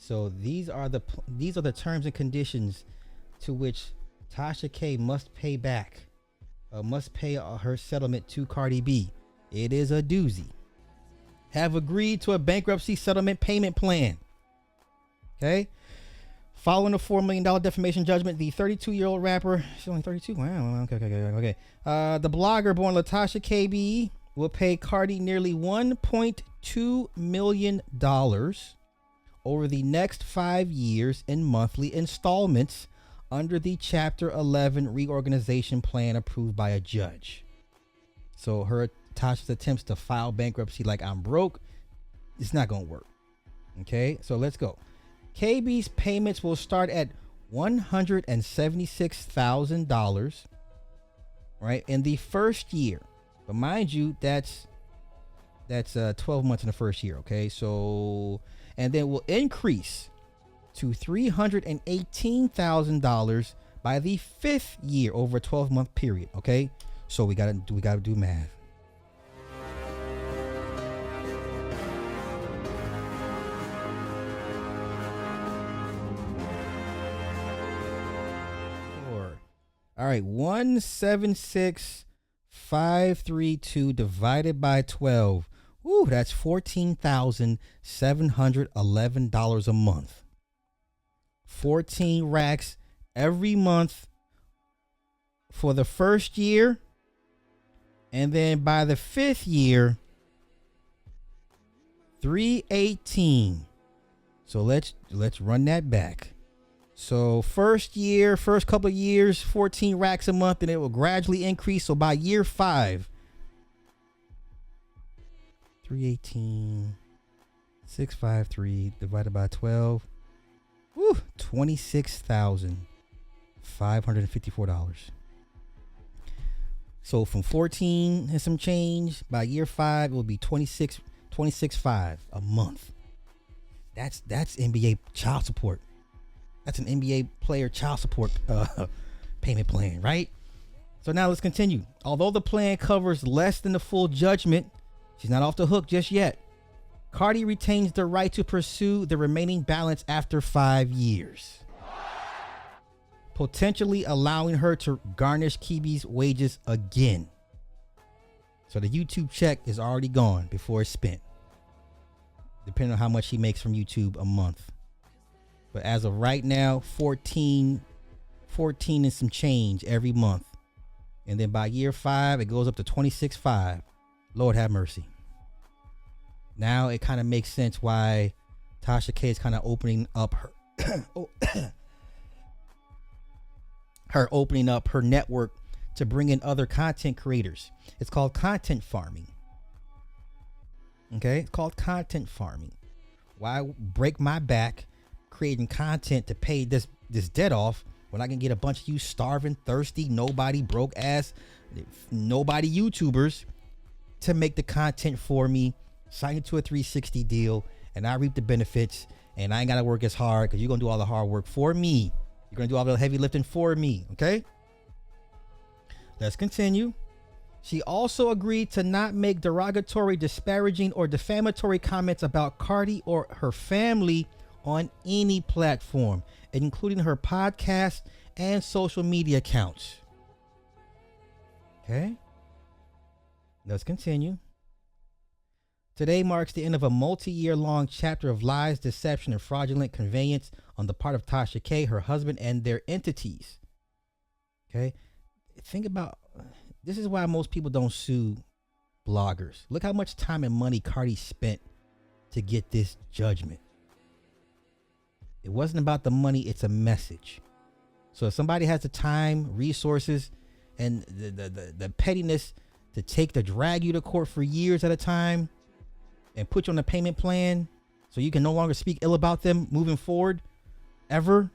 So these are the terms and conditions to which Tasha K must pay back, must pay her settlement to Cardi B. It is a doozy. Have agreed to a bankruptcy settlement payment plan. Okay. Following a $4 million defamation judgment, the 32-year-old rapper, she's only 32. Wow. Okay. The blogger born Tasha KB will pay Cardi nearly $1.2 million over the next 5 years in monthly installments under the Chapter 11 reorganization plan approved by a judge. So Tasha's attempts to file bankruptcy like I'm broke, it's not going to work. Okay, so let's go. KB's payments will start at $176,000, right, in the first year. But mind you, that's 12 months in the first year. Okay, so and then will increase to $318,000 by the fifth year over a 12-month period. Okay, so we gotta do math. All right, 176,532 divided by 12. Ooh, that's $14,711 a month. 14 racks every month for the first year, and then by the fifth year, 318. So let's run that back. So first couple of years, 14 racks a month, and it will gradually increase. So by year 5, 318, 653 divided by 12, woo, $26,554. So from 14 and some change, by year 5, it will be 26.5 a month. That's NBA child support. That's an NBA player child support payment plan, right? So now let's continue. Although the plan covers less than the full judgment, she's not off the hook just yet. Cardi retains the right to pursue the remaining balance after 5 years, potentially allowing her to garnish KB's wages again. So the YouTube check is already gone before it's spent, depending on how much she makes from YouTube a month. But as of right now, 14 and some change every month. And then by year 5, it goes up to 26.5. Lord have mercy. Now it kind of makes sense why Tasha K is kind of opening up her opening up her network to bring in other content creators. It's called content farming. Okay, it's called content farming. Why break my back creating content to pay this debt off when I can get a bunch of you starving, thirsty, nobody, broke ass, nobody YouTubers to make the content for me, sign into a 360 deal, and I reap the benefits, and I ain't gotta work as hard because you're gonna do all the hard work for me. You're gonna do all the heavy lifting for me. Okay, let's continue. She also agreed to not make derogatory, disparaging, or defamatory comments about Cardi or her family on any platform, including her podcast and social media accounts. Okay, let's continue. Today marks the end of a multi-year long chapter of lies, deception, and fraudulent conveyance on the part of Tasha K, her husband, and their entities. Okay, think about this. Is why most people don't sue bloggers. Look how much time and money Cardi spent to get this judgment. It wasn't about the money, it's a message. So if somebody has the time, resources, and the pettiness to drag you to court for years at a time and put you on a payment plan so you can no longer speak ill about them moving forward ever,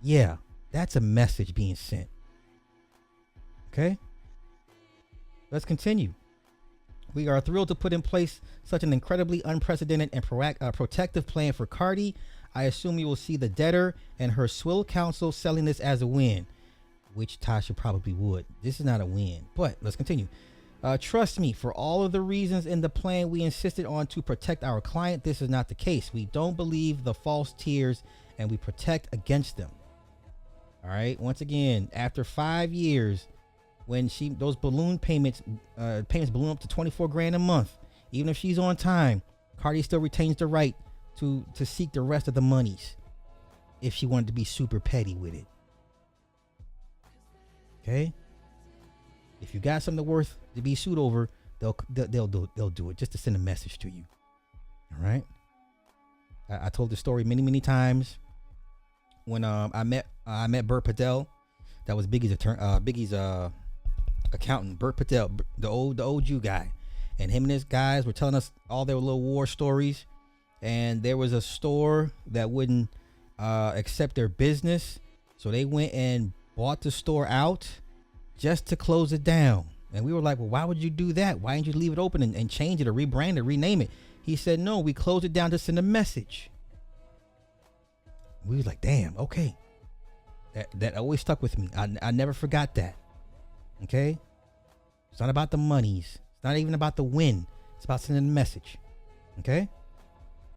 yeah, that's a message being sent. Okay, let's continue. We are thrilled to put in place such an incredibly unprecedented and protective plan for Cardi. I assume you will see the debtor and her swill counsel selling this as a win, which Tasha probably would. This is not a win, but let's continue. Trust me, for all of the reasons in the plan we insisted on to protect our client, this is not the case. We don't believe the false tears and we protect against them. All right. Once again, after 5 years, when those balloon payments balloon up to 24 grand a month, even if she's on time, Cardi still retains the right to seek the rest of the monies if she wanted to be super petty with it. Okay. If you got something worth to be sued over, they'll do it just to send a message to you. All right. I told the story many times when I met Bert Patel. That was Biggie's accountant, Bert Patel, the old Jew guy, and him and his guys were telling us all their little war stories. And there was a store that wouldn't accept their business, so they went and bought the store out just to close it down. And we were like, well, why would you do that? Why didn't you leave it open and change it or rebrand it, rename it? He said, no, we closed it down to send a message. We was like, damn, okay. That always stuck with me. I never forgot that. Okay? It's not about the monies. It's not even about the win. It's about sending a message. Okay?